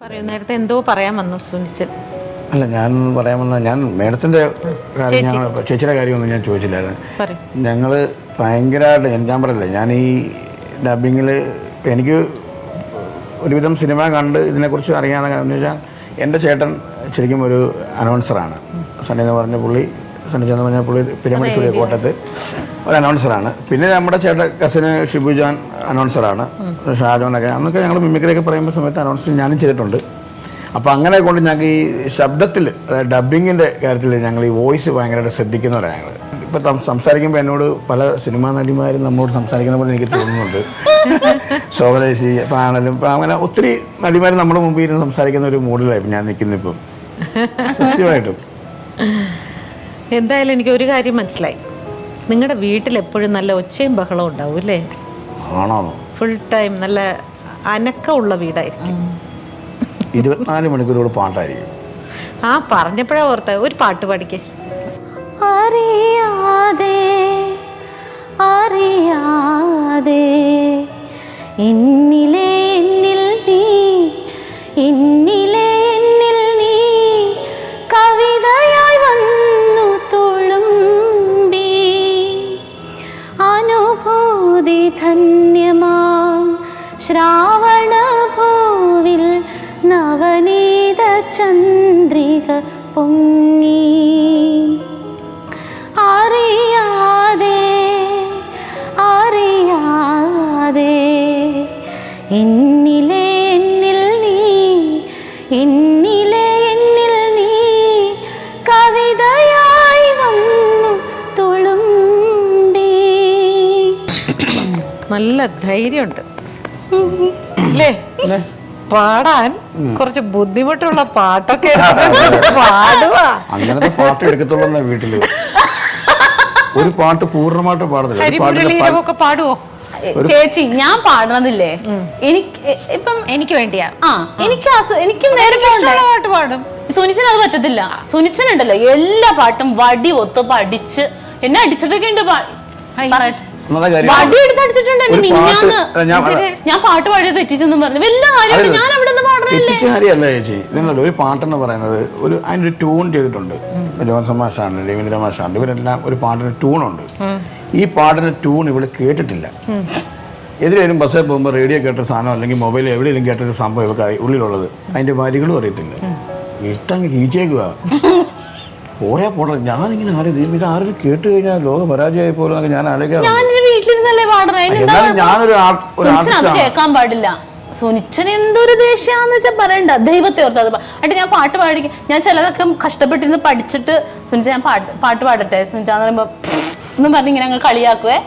പറയൂ, നേരത്തെ എന്തോ പറയാൻ വന്നു സുനിച്ചൻ. അല്ല, ഞാൻ പറയാൻ വന്ന ഞാൻ മേഡത്തിൻ്റെ കാര്യം, ഞങ്ങൾ ചേച്ചിയുടെ കാര്യമൊന്നും ഞാൻ ചോദിച്ചില്ലായിരുന്നു. ഞങ്ങൾ ഭയങ്കരമായിട്ട് ഞാൻ പറയില്ലേ, ഞാൻ ഈ ഡബിങ്ങിൽ എനിക്ക് ഒരുവിധം സിനിമ കണ്ട് ഇതിനെക്കുറിച്ച് അറിയാതെ എന്ന് വെച്ചാൽ എൻ്റെ ചേട്ടൻ ശരിക്കും ഒരു അനൗൺസറാണ്. സണ്ണി എന്ന് പറഞ്ഞ പുള്ളി, സണ്ണിച്ചെന്ന് പറഞ്ഞ പുള്ളി പിരമിഡ് സ്റ്റുഡിയോ കോട്ടയത്ത് ഒരു അനൗൺസറാണ്. പിന്നെ നമ്മുടെ കസിന് ഷിബുജാൻ അനൗൺസറാണ്, ഷാജോനൊക്കെ. അന്നൊക്കെ ഞങ്ങൾ മിമിക്രിയൊക്കെ പറയുമ്പോൾ സമയത്ത് അനൗൺസ് ഞാനും ചെയ്തിട്ടുണ്ട്. അപ്പോൾ അങ്ങനെ കൊണ്ട് ഞങ്ങൾക്ക് ഈ ശബ്ദത്തിൽ, ഡബ്ബിങ്ങിൻ്റെ കാര്യത്തിൽ ഞങ്ങൾ ഈ വോയിസ് ഭയങ്കരമായിട്ട് ശ്രദ്ധിക്കുന്നവരാണ് ഞങ്ങൾ. ഇപ്പം സംസാരിക്കുമ്പോൾ എന്നോട് പല സിനിമാ നടിമാരും നമ്മോട് സംസാരിക്കുന്ന പോലെ എനിക്ക് തോന്നുന്നുണ്ട്. ശോഭനേശി ഇപ്പം ആണെങ്കിലും ഇപ്പം അങ്ങനെ ഒത്തിരി നടിമാർ നമ്മുടെ മുമ്പിൽ ഇരുന്ന് സംസാരിക്കുന്ന ഒരു മൂഡിലായി ഞാൻ നിൽക്കുന്നിപ്പം, സത്യമായിട്ടും. എന്തായാലും എനിക്ക് ഒരു കാര്യം മനസ്സിലായി, നിങ്ങളുടെ വീട്ടിൽ എപ്പോഴും നല്ല ഒച്ചയും ബഹളവും ഉണ്ടാവും അല്ലേ? ആണോ? ഫുൾ ടൈം നല്ല അനക്കമുള്ള വീടായിരിക്കും. 24 മണിക്കൂറുകൾ പാട്ടായിരിക്കും. ആ പറഞ്ഞപ്പോഴാ ഓർത്ത, ഒരു പാട്ട് പാടിക്കേ. അറിയാതെ അറിയാതെ എന്നിലെ എന്നിൽ നീ, എന്നിലെ എന്നിൽ നീ കവിതയായി വന്നു തുളുമ്പി, അനുഭൂതി ധന്യമാം ശ്രാവണഭൂവിൽ നവനീത ചന്ദ്രിക പൊങ്ങി. അറിയാതെ അറിയാതെ എന്നിലെ എന്നിൽ നീ, എന്നിലെ എന്നിൽ നീ കവിതയായി വന്നു തുളുമ്പി. നല്ല ധൈര്യമുണ്ട് അല്ലേ പാടാൻ? കുറച്ച് ബുദ്ധിമുട്ടുള്ള പാട്ടൊക്കെ പാടുവാ. അങ്ങനത്തെ പാട്ട് എടുക്കത്തുള്ളൂ വീട്ടില്. ഒരു പാട്ട് പൂർണ്ണമായിട്ട് പാടുന്നില്ല. പാടുവോ ചേച്ചി? ഞാൻ പാടണതില്ലേ, എനിക്ക് വേണ്ടിയാ. എനിക്ക് പാട്ട് പാടും. സുനിച്ചൻ അത് പറ്റത്തില്ല. സുനിച്ചൻ ഉണ്ടല്ലോ എല്ലാ പാട്ടും വടി ഒത്ത് പഠിച്ച് എന്നെ അടിച്ചിട്ടൊക്കെ ഉണ്ട്. വടി എടുത്ത് അടിച്ചിട്ടുണ്ട് എന്നെ മിഞ്ഞാന്ന്. ഞാൻ പാട്ട് പാടിയത് തെറ്റിച്ചെന്നും പറഞ്ഞു. വല്ല കാര്യം ഞാൻ അവിടെ നിന്ന് പാടുന്നില്ല ചേച്ചി. ഇതല്ലോ ഒരു പാട്ടെന്ന് പറയുന്നത് ഒരു അതിൻ്റെ ട്യൂൺ ചെയ്തിട്ടുണ്ട്. ജോൺസൺ മാഷാണ്, രവീന്ദ്ര മാഷാണ്, ഇവരെല്ലാം ഒരു പാട്ടിന് ട്യൂണുണ്ട്. ഈ പാട്ടിന് ട്യൂൺ ഇവിടെ കേട്ടിട്ടില്ല. എതിരേലും ബസ്സിൽ പോകുമ്പോൾ റേഡിയോ കേട്ട സാധനം അല്ലെങ്കിൽ മൊബൈലിൽ എവിടെയെങ്കിലും കേട്ടൊരു സംഭവം ഇവർക്ക് ഉള്ളിലുള്ളത്, അതിൻ്റെ വരികളും അറിയത്തില്ല. ഇട്ടങ്ങ് കീച്ചേക്കുക പോയാ പോട്ടെ. ഞാനിങ്ങനെ ആരും ഇത് ആരും കേട്ട് കഴിഞ്ഞാൽ ലോകം പരാജയമായി പോലെ ഞാൻ ആലോചിക്കാറുണ്ട്. വീട്ടിലിരുന്നല്ലേ കേൾക്കാൻ പാടില്ല. സുനിച്ചൻ എന്തൊരു ദേഷ്യാന്ന് വെച്ചാൽ പറയണ്ട, ദൈവത്തെ ഓർത്തത്. എന്നിട്ട് ഞാൻ പാട്ട് പാടി, ഞാൻ ചിലതൊക്കെ കഷ്ടപ്പെട്ടിരുന്ന് പഠിച്ചിട്ട് സുനിച്ച ഞാൻ പാട്ട് പാടട്ടെ സുനിച്ചാന്ന് പറയുമ്പോ എന്നും പറഞ്ഞ് ഇങ്ങനെ ഞങ്ങൾ കളിയാക്കുവേ.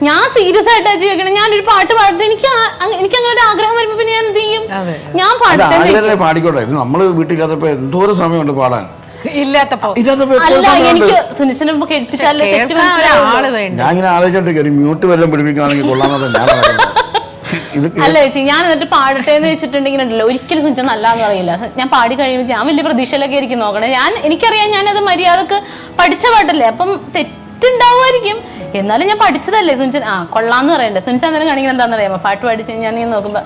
ഞാൻ സീരിയസ് ആയിട്ടാ ചോദിക്കണം, ഞാനൊരു പാട്ട് പാടട്ടെ. എനിക്ക് അങ്ങനെ ഒരു ആഗ്രഹം വരുമ്പോ പിന്നെ ഞാൻ എന്ത് ചെയ്യും? ഞാൻ പാടിക്കോട്ടെ. നമ്മള് വീട്ടിലില്ലാത്തപ്പോ എന്തോരം സമയമുണ്ട് പാടാൻ. ഞാനിങ്ങനെ ആലോചിച്ചോണ്ടിരിക്കും മ്യൂട്ട് വല്ലതും പിടിപ്പിക്കുകയാണെങ്കിൽ കൊള്ളാമെന്ന് ഞാൻ അല്ല ചേച്ചി. ഞാൻ എന്നിട്ട് പാടട്ടെ എന്ന് വെച്ചിട്ടുണ്ടെങ്കിൽ ഉണ്ടല്ലോ, ഒരിക്കലും സുനിച്ച നല്ലാന്ന് പറയില്ല. ഞാൻ പാടി കഴിയുമ്പോൾ ഞാൻ വലിയ പ്രതീക്ഷയിലൊക്കെ ആയിരിക്കും നോക്കണേ. എനിക്കറിയാം ഞാനത് മര്യാദക്ക് പഠിച്ച പാട്ടല്ലേ, അപ്പം തെറ്റുണ്ടാവുമായിരിക്കും. എന്നാലും ഞാൻ പഠിച്ചതല്ലേ. സുനിച്ചൻ കൊള്ളാന്ന് പറയണ്ടേ. സുനിച്ച അന്നേരം കാണിക്കണം എന്താണെന്ന് അറിയാമോ? പാട്ട് പഠിച്ച് ഞാൻ ഇങ്ങനെ നോക്കുമ്പോ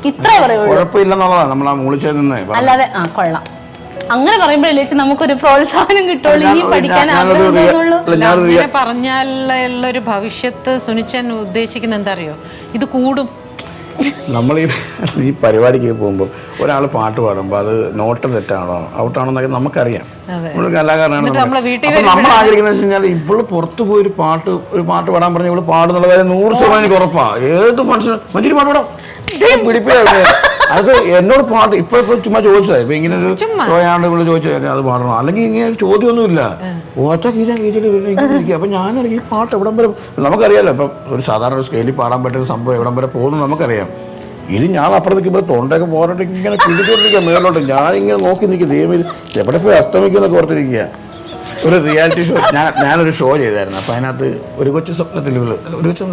ഇത്രേ പറയുള്ളൂ, അല്ലാതെ കൊള്ളാം അങ്ങനെ പറയുമ്പോഴല്ലേ നമുക്കൊരു പ്രോത്സാഹനം കിട്ടുള്ളൂ. ഇനി പഠിക്കാൻ അങ്ങനെ പറഞ്ഞാലുള്ളൊരു ഭവിഷ്യത്ത് സുനിച്ചൻ ഉദ്ദേശിക്കുന്ന എന്താ അറിയോ? ഇത് കൂടും. നമ്മൾ ഈ പരിപാടിക്ക് പോകുമ്പോൾ ഒരാൾ പാട്ട് പാടുമ്പോൾ അത് നോട്ട് തെറ്റാണോ ഔട്ടാണോ എന്നൊക്കെ നമുക്കറിയാം. നമ്മളൊരു കലാകാരനാണ്. നമ്മൾ ആഗ്രഹിക്കുന്നത് വെച്ച് കഴിഞ്ഞാൽ ഇവള് പുറത്ത് പോയി ഒരു പാട്ട് പാടാൻ പറഞ്ഞാൽ ഇവള് പാടുന്നുള്ള കാര്യം 100% എനിക്ക് ഉറപ്പാ. ഏത് ഫംഗ്ഷൻ മറ്റൊരു പാട്ട് പാടാം പിടിപ്പില്ല. അത് എന്നോട് പാട്ട് ഇപ്പൊ ചുമ്മാ ചോദിച്ചതാ. ഇപ്പൊ ഇങ്ങനെ ഒരു ഷോയാണ്ട് ഇവിടെ ചോദിച്ചാൽ അത് പാടണോ, അല്ലെങ്കിൽ ഇങ്ങനെ ഒരു ചോദ്യമൊന്നുമില്ല. ഒറ്റ കീച്ചിട്ട് അപ്പൊ ഞാനിറങ്ങി ഈ പാട്ട് എവിടം വരെ നമുക്കറിയാലോ. ഇപ്പം ഒരു സാധാരണ ഒരു സ്കെയിലിൽ പാടാൻ പറ്റുന്ന സംഭവം എവിടം വരെ പോകുന്നു നമുക്കറിയാം. ഇത് ഞാൻ അപ്പുറത്തേക്ക് ഇപ്പോൾ തൊണ്ടയൊക്കെ പോരാട്ട് ഇങ്ങനെ പിടിച്ചോണ്ടിരിക്കുക മേലോട്ട്. ഞാനിങ്ങനെ നോക്കി നിൽക്കുക, ദൈവം ഇത് എവിടെ പോയി അസ്തമിക്കുമെന്നൊക്കെ ഓർത്തിരിക്കുക. ഒരു റിയാലിറ്റി ഷോ ഞാനൊരു ഷോ ചെയ്തായിരുന്നു. അപ്പം അതിനകത്ത് ഒരു കൊച്ചു സ്വപ്നത്തിൽ ഒരു കൊച്ചു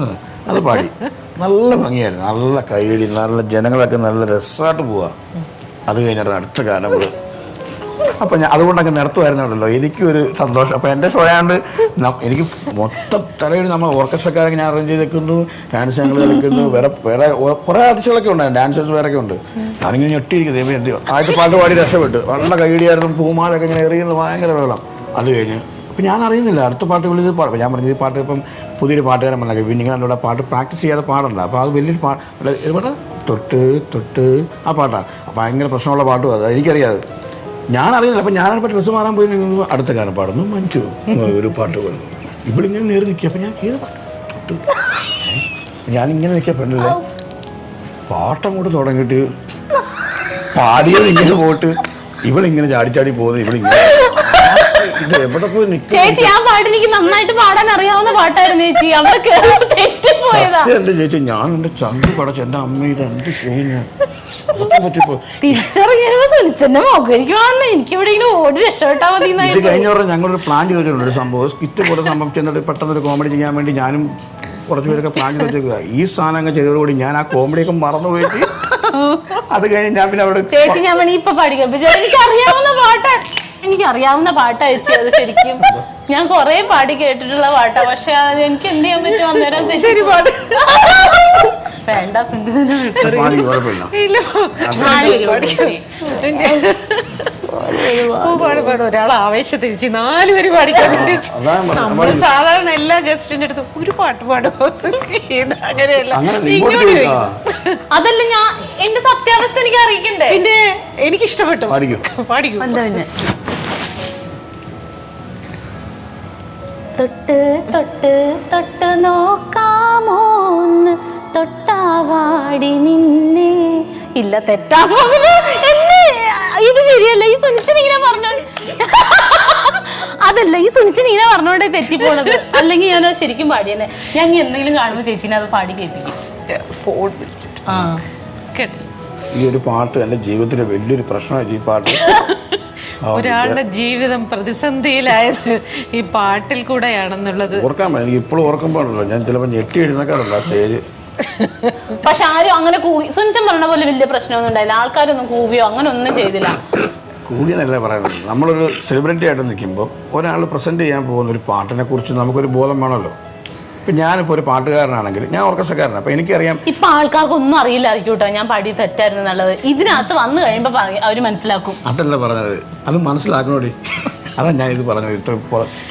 അത് പാടി നല്ല ഭംഗിയായിരുന്നു, നല്ല കൈയടി, നല്ല ജനങ്ങളൊക്കെ നല്ല രസമായിട്ട് പോവുക. അത് കഴിഞ്ഞിട്ട് അടുത്ത ഗാനം അപ്പോൾ ഞാൻ അതുകൊണ്ടൊക്കെ നിർത്തുമായിരുന്നല്ലോ എനിക്കൊരു സന്തോഷം. അപ്പോൾ എൻ്റെ ഷോ ആയതുകൊണ്ട് എനിക്ക് മൊത്തം തലയിൽ നമ്മൾ ഓർക്കസ്ട്രക്കാരൊക്കെ ഞാൻ അറേഞ്ച് ചെയ്ത് വെക്കുന്നു, ഡാൻസ് ഞങ്ങൾ കളിക്കുന്നു, വേറെ കുറേ ആർട്ടിസ്റ്റുകളൊക്കെ ഉണ്ട്, ഡാൻസേഴ്സ് വേറൊക്കെ ഉണ്ട്. ഞാനിങ്ങനെ ഞെട്ടിയിരിക്കുന്നത് ആദ്യത്തെ പാട്ട് പാടി രക്ഷപ്പെട്ടു. വളരെ കൈയിടിയായിരുന്നു, പൂമാലൊക്കെ ഇങ്ങനെ എറിയുന്നത് ഭയങ്കര വെള്ളം. അത് കഴിഞ്ഞ് അപ്പം ഞാൻ അറിയുന്നില്ല അടുത്ത പാട്ട് വിളിച്ച് പാടും. ഞാൻ പറഞ്ഞത് ഈ പാട്ട് ഇപ്പം പുതിയൊരു പാട്ടുകാരൻ വന്നൊക്കെ പിന്നെ നിങ്ങളുടെ പാട്ട് പ്രാക്ടീസ് ചെയ്യാതെ പാടണ്ട. അപ്പോൾ അത് വലിയൊരു പാട്ട് ഇവിടെ തൊട്ട് തൊട്ട് ആ പാട്ടാണ് ഭയങ്കര പ്രശ്നമുള്ള പാട്ടും അത് എനിക്കറിയാതെ ഞാൻ അറിയുന്നില്ല. അപ്പം ഞാനപ്പോൾ ഡ്രസ്സ് മാറാൻ പോയി അടുത്ത കാലം പാടുന്നു മഞ്ജു ഒരു പാട്ട് പാടുന്നു. ഇവിടെ ഇങ്ങനെ നേരി നിൽക്കുക. അപ്പം ഞാൻ ഏത് പാട്ട് തൊട്ട് ഞാനിങ്ങനെ നിൽക്കുക പെണ്ണില്ലേ പാട്ടങ്ങോട്ട് തുടങ്ങിയിട്ട് പാടിയത് ഇങ്ങനെ പോയിട്ട് ഇവളിങ്ങനെ ചാടി പോകുന്നു. ഇവളിങ്ങനെ ഇത് എവിടെ പോയി നിൽക്കും ചേച്ചി? ആ പാട്ട് എനിക്ക് നന്നായിട്ട് പാടാൻ അറിയാവുന്ന പാട്ടായിരുന്നു ചേച്ചി. അവിടെ എന്റെ ചേച്ചി ഞാൻ എന്റെ ചന്തി പടച്ച് എന്റെ അമ്മ ഇത് എന്ത് ചെയ്യുന്ന തിരിച്ചറിഞ്ഞപ്പോ സുനിച്ചെന്റെ മുഖം എനിക്ക് വന്നു. എനിക്ക് ഇവിടെ ഇങ്ങനെ ഓടി രക്ഷപ്പെട്ടാ മതി. ഇത് കഴിഞ്ഞ പറഞ്ഞാൽ ഞങ്ങളൊരു പ്ലാൻ ചെയ്തിട്ടുണ്ട് ഒരു സംഭവം സ്കിറ്റ് പോലെ സംഭവം ചെന്നിട്ട് പെട്ടെന്നൊരു കോമഡി ചെയ്യാൻ വേണ്ടി ഞാനും കുറച്ച് പേരൊക്കെ പ്ലാൻ ചെയ്ത് വെച്ചേക്കുക. ഈ സാധനങ്ങൾ ചെയ്തതോടുകൂടി ഞാൻ ആ കോമഡിയൊക്കെ മറന്നുപോയിട്ട് അത് കഴിഞ്ഞ് ഞാൻ പിന്നെ അവിടെ ചേച്ചി ഞാൻ വേണമെങ്കിൽ ഇപ്പൊ പഠിക്കാം. എനിക്കറിയാവുന്ന പാട്ടാ ചേച്ചി അത്. ശരിക്കും ഞാൻ കൊറേ പാടി കേട്ടിട്ടുള്ള പാട്ടാ. പക്ഷെ എനിക്ക് എന്ത് ചെയ്യാൻ പറ്റും അന്നേരം ശരി പാട്ട് വേണ്ട. ഒരാൾ ആവേശത്തിരിച്ച് 4 പേര് പാടിക്കാൻ നമ്മൾ സാധാരണ എല്ലാ ഗസ്റ്റിന്റെ അടുത്തും ഒരു പാട്ട് പാടുമോ അങ്ങനെയല്ല. അതല്ല ഞാൻ എന്റെ സത്യാവസ്ഥ എനിക്ക് അറിയിക്കണ്ടേ. പിന്നെ എനിക്ക് ഇഷ്ടപ്പെട്ടു പാടിക്കും. എന്താ പിന്നെ തൊട്ട് തൊട്ട് തൊട്ട് നോക്കാമോന്ന് തൊട്ടാവാടി നിന്നെ ഇല്ല തെറ്റാമോ ഇത് ശരിയല്ല. ഈ സുനിച്ചൻ ഇങ്ങനെ പറഞ്ഞോ അതല്ല ഈ സുനിച്ചൻ ഇങ്ങനെ പറഞ്ഞോണ്ടേ തെറ്റിപ്പോണത്. അല്ലെങ്കിൽ ഞാൻ ശരിക്കും പാടിയെന്നെ. ഞാൻ എന്തെങ്കിലും കാണുമ്പോൾ ചേച്ചീനെ അത് പാടി കേൾപ്പിക്കും. ഫോൺ വിളിച്ചിട്ട് ഈ ഒരു പാട്ട് എൻ്റെ ജീവിതത്തിലെ വലിയൊരു പ്രശ്നമാണ് ഈ പാട്ട്. ഒരാളുടെ ജീവിതം പ്രതിസന്ധിയിലായത് ഈ പാട്ടിൽ കൂടെയാണെന്നുള്ളത് ഓർക്കാൻ പറ്റും. എനിക്ക് ഇപ്പോഴും ഓർക്കുമ്പോഴല്ലോ ഞാൻ ചിലപ്പോൾ ഞെട്ടി എഴുന്നേക്കാറുണ്ട് ആ സ്റ്റേജ്. പക്ഷെ ആരും അങ്ങനെ സുനിച്ചൻ പറഞ്ഞ പോലെ വലിയ പ്രശ്നമൊന്നും ഉണ്ടായില്ല. ആൾക്കാരൊന്നും കൂവിയോ അങ്ങനെ ഒന്നും ചെയ്തില്ല. കൂടിയെന്നല്ല പറയുന്നത്. നമ്മളൊരു സെലിബ്രിറ്റി ആയിട്ട് നിൽക്കുമ്പോൾ ഒരാൾ പ്രസൻറ്റ് ചെയ്യാൻ പോകുന്ന ഒരു പാട്ടിനെ കുറിച്ച് നമുക്കൊരു ബോധം വേണമല്ലോ. ഇപ്പം ഞാനിപ്പോൾ ഒരു പാട്ടുകാരനാണെങ്കിൽ ഞാൻ ഓർക്കസ്ട്രക്കാരനാണ്. അപ്പം എനിക്കറിയാം ഇപ്പം ആൾക്കാർക്കൊന്നും അറിയില്ലായിരിക്കും കേട്ടോ ഞാൻ പാടി തെറ്റായിരുന്നു എന്നുള്ളത്. ഇതിനകത്ത് വന്നു കഴിയുമ്പോൾ അവർ മനസ്സിലാക്കും. അതല്ല പറഞ്ഞത്, അത് മനസ്സിലാക്കണോടി. അതാണ് ഞാനിത് പറഞ്ഞത്. ഇത്ര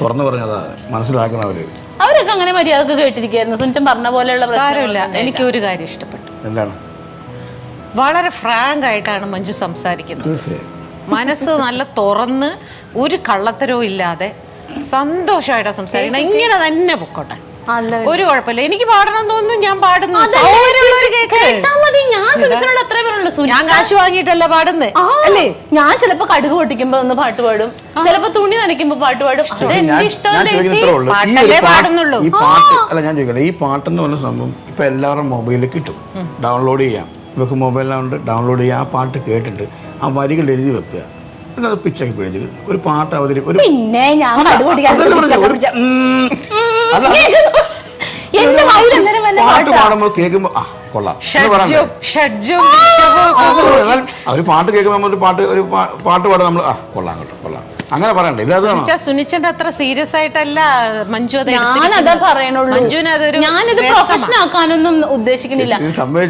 തുറന്നു പറഞ്ഞതാ മനസ്സിലാക്കണം അവർ. അവരൊക്കെ അങ്ങനെ മര്യാദക്ക് കേട്ടിരിക്കുകയായിരുന്നു. സുനിച്ചൻ പറഞ്ഞ പോലെയുള്ള പ്രശ്നമില്ല. എനിക്ക് ഒരു കാര്യം ഇഷ്ടപ്പെട്ടു. എന്താണ്? വളരെ ഫ്രാങ്ക് ആയിട്ടാണ് മഞ്ജു സംസാരിക്കുന്നത്. മനസ്സ് നല്ല തുറന്ന് ഒരു കള്ളത്തരവും ഇല്ലാതെ സന്തോഷമായിട്ടാണ് സംസാരിക്കണം. ഇങ്ങനെ തന്നെ പൊക്കോട്ടെ, ഒരു കുഴപ്പമില്ല. എനിക്ക് പാടണം തോന്നുന്നു, ഞാൻ പാടുന്നു. ഞാൻ കാശ് വാങ്ങിയിട്ടല്ല പാടുന്നേ അല്ലേ. ഞാൻ ചിലപ്പോ കടുക് പൊട്ടിക്കുമ്പോ ഒന്ന് പാട്ട് പാടും, ചിലപ്പോ തുണി നനയ്ക്കുമ്പോ പാട്ട് പാടും. അതെന്റെ ഇഷ്ടമല്ലേ പാടുന്നുള്ളൂ. ഈ പാട്ട് അല്ല ഞാൻ ചോദിക്കട്ടെ, ഈ പാട്ടെന്ന് പറഞ്ഞ സംഭവം ഇപ്പൊ എല്ലാവരും മൊബൈലിൽ കിട്ടും, ഡൗൺലോഡ് ചെയ്യാം. ഇവർക്ക് മൊബൈലിലുണ്ട്, ഡൗൺലോഡ് ചെയ്യാം. ആ പാട്ട് കേട്ടിട്ട് ആ വരികൾ എഴുതി വെക്കുക. അത് പിച്ചൊക്കെ പിടിച്ചിട്ട് ഒരു പാട്ട് അവതരിപ്പിക്കും. പിന്നെ ഞാൻ പാട്ട് പാടുമ്പോൾ കേൾക്കുമ്പോൾ ആ കൊള്ളാം ഒരു പാട്ട് കേൾക്കുമ്പോൾ ഒരു പാട്ട് പാടും നമ്മൾ ആ കൊള്ളാം കേട്ടോ കൊള്ളാം അങ്ങനെ പറയണ്ടേ. ഇല്ലാതെ സുനിച്ചന്റെ അത്ര സീരിയസ് ആയിട്ടല്ല മഞ്ജു. ഞാനതാ പറയണുള്ളൂ. ഞാനിത് പ്രൊഫഷൻ ആക്കാനൊന്നും ഉദ്ദേശിക്കുന്നില്ല.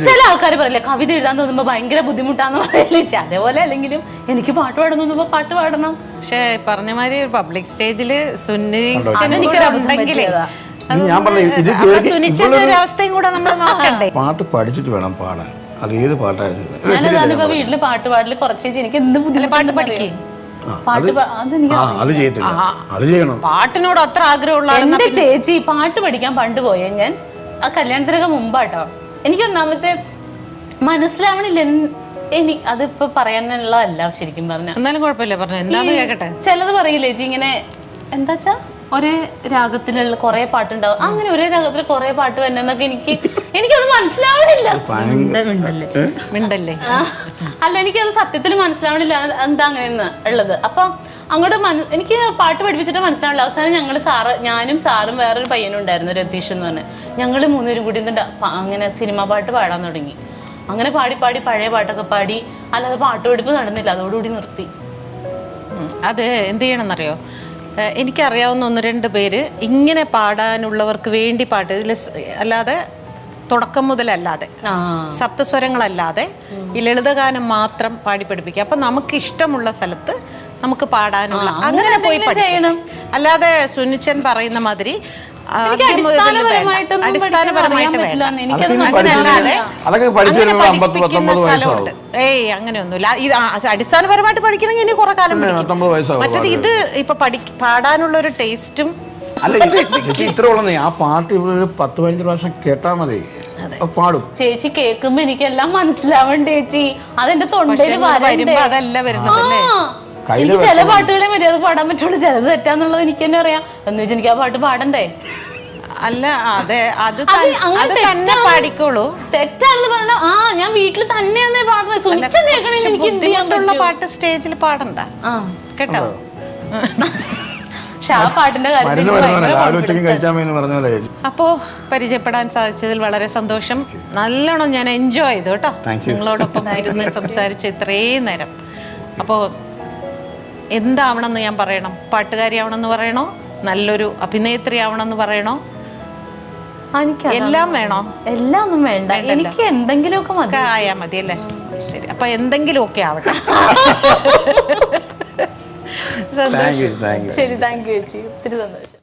ചില ആൾക്കാർ പറയില്ലേ കവിത എഴുതാൻ തോന്നുമ്പോ ഭയങ്കര ബുദ്ധിമുട്ടാന്ന് പറയല്ലേ. അതേപോലെ അല്ലെങ്കിലും എനിക്ക് പാട്ട് പാടാൻ തോന്നുമ്പോ പാട്ട് പാടണം. പക്ഷെ പറഞ്ഞ മാതിരി പബ്ലിക് സ്റ്റേജില് സുനിക്കുണ്ടെങ്കിലേ അവസ്ഥയും കൂടെ നമ്മൾ നോക്കണ്ടേ. പാട്ട് പഠിച്ചിട്ട് വേണം പാടാൻ. അത് ഏത് പാട്ടായിരുന്നു. ഞാനിപ്പോ വീട്ടില് പാട്ട് പാടല് കുറച്ച് എനിക്ക് എന്ത് ബുദ്ധിമുട്ട്. പാട്ട് പഠിക്കേ അത് ചെയ്യത്തില്ല, അത് ചെയ്യണം. പാട്ടിനോട് അത്ര ആഗ്രഹമുള്ള എന്റെ ചേച്ചി പാട്ട് പഠിക്കാൻ പണ്ട് പോയേ ഞാൻ ആ കല്യാണത്തിനൊക്കെ മുമ്പാട്ടോ. എനിക്ക് ഒന്നാമത്തെ മനസ്സിലാവണില്ല. അതിപ്പോ പറയാനുള്ളതല്ല ശരിക്കും പറഞ്ഞ. എന്നാലും കുഴപ്പമില്ല പറഞ്ഞു. എന്താന്ന് കേക്കട്ടെ. ചിലത് പറയില്ലേ ചേച്ചി ഇങ്ങനെ എന്താച്ചാ ഒരേ രാഗത്തിലുള്ള കുറെ പാട്ടുണ്ടാവും. അങ്ങനെ ഒരേ രാഗത്തിൽ കുറെ പാട്ട് വന്നെന്നൊക്കെ എനിക്കത് മനസ്സിലാവണില്ല. മിണ്ടല്ലേ അല്ല എനിക്കത് സത്യത്തിൽ മനസ്സിലാവണില്ല എന്താ അങ്ങനെയെന്ന് ഉള്ളത്. അപ്പൊ അങ്ങോട്ട് എനിക്ക് പാട്ട് പഠിപ്പിച്ചിട്ട് മനസ്സിലാവില്ല. അവസാനം ഞാനും സാറും വേറൊരു പയ്യനും ഉണ്ടായിരുന്നു, രതീഷ് എന്ന് പറഞ്ഞ്. ഞങ്ങൾ 3 പേരും കൂടി അങ്ങനെ സിനിമ പാട്ട് പാടാൻ തുടങ്ങി. അങ്ങനെ പാടി പാടി പഴയ പാട്ടൊക്കെ പാടി. അല്ലാതെ പാട്ട് പഠിപ്പ് നടന്നില്ല, അതോടുകൂടി നിർത്തി. അത് എന്ത് ചെയ്യണമെന്നറിയോ, എനിക്കറിയാവുന്ന 1-2 പേര് ഇങ്ങനെ പാടാനുള്ളവർക്ക് വേണ്ടി പാട്ട് ഇതിൽ അല്ലാതെ തുടക്കം മുതലല്ലാതെ സപ്തസ്വരങ്ങളല്ലാതെ ഈ ലളിതഗാനം മാത്രം പാടി പഠിപ്പിക്കുക. അപ്പൊ നമുക്ക് ഇഷ്ടമുള്ള സ്ഥലത്ത് നമുക്ക് പാടാനുള്ള അങ്ങനെ പോയി പഠിക്കണം. അല്ലാതെ സുനിച്ചൻ പറയുന്ന മാതിരി അടിസ്ഥാനപരമായിട്ട് വേണ്ട. ഏയ് അങ്ങനെയൊന്നുമില്ല. ഇത് അടിസ്ഥാനപരമായിട്ട് പഠിക്കണമെങ്കിൽ ഇനി കുറെ കാലം പഠിക്കും. മറ്റേത് ഇത് ഇപ്പൊ പാടാനുള്ള ഒരു ടേസ്റ്റും അല്ല ചേച്ചി ഇത്ര ഉള്ളതേ. ആ പാട്ട് ഇവിടെ 10-15 പ്രാവശ്യം കേട്ടാ മതി, പാടും. ചേച്ചി കേൾക്കുമ്പോ എനിക്കെല്ലാം മനസ്സിലാവണ്ട ചേച്ചി. അതെന്റെ തൊണ്ടയിൽ വരുമ്പോ അതല്ല വരുന്നതല്ലേ. എനിക്ക് ചില പാട്ടുകളെ മതി അത് പാടാൻ പറ്റുള്ളൂ, ചിലത് തെറ്റാന്നുള്ളത് എനിക്ക് തന്നെ അറിയാം. എന്ന് വെച്ചാൽ എനിക്ക് ആ പാട്ട് പാടണ്ടേ? അല്ല അതെ, അത് തന്നെ പാടിക്കോളൂ. തെറ്റാണെന്ന് പറഞ്ഞ ഞാൻ വീട്ടിൽ തന്നെയാന്നേ പാടുന്നത്. സുനിച്ചൻ കേൾക്കണേ എനിക്ക് എന്ത് ചെയ്യാൻ പറ്റും? പാട്ട് സ്റ്റേജിൽ പാടണ്ട കേട്ടോ. പക്ഷെ ആ പാട്ടിന്റെ അപ്പോ പരിചയപ്പെടാൻ സാധിച്ചതിൽ വളരെ സന്തോഷം. നല്ലോണം ഞാൻ എൻജോയ് ചെയ്തു കേട്ടോ നിങ്ങളോടൊപ്പം ഇരുന്ന് സംസാരിച്ച് ഇത്രയും നേരം. അപ്പോ എന്താവണമെന്ന് ഞാൻ പറയണം? പാട്ടുകാരിയാവണമെന്ന് പറയണോ, നല്ലൊരു അഭിനേത്രി ആവണമെന്ന് പറയണോ? എല്ലാം വേണോ? എല്ലാം ഒന്നും വേണ്ട, എനിക്ക് എന്തെങ്കിലുമൊക്കെ ആയാ മതി അല്ലേ? ശരി, അപ്പൊ എന്തെങ്കിലും ഒക്കെ ആവട്ടെ. ശരി, താങ്ക് യു ചേച്ചി, ഒത്തിരി സന്തോഷം.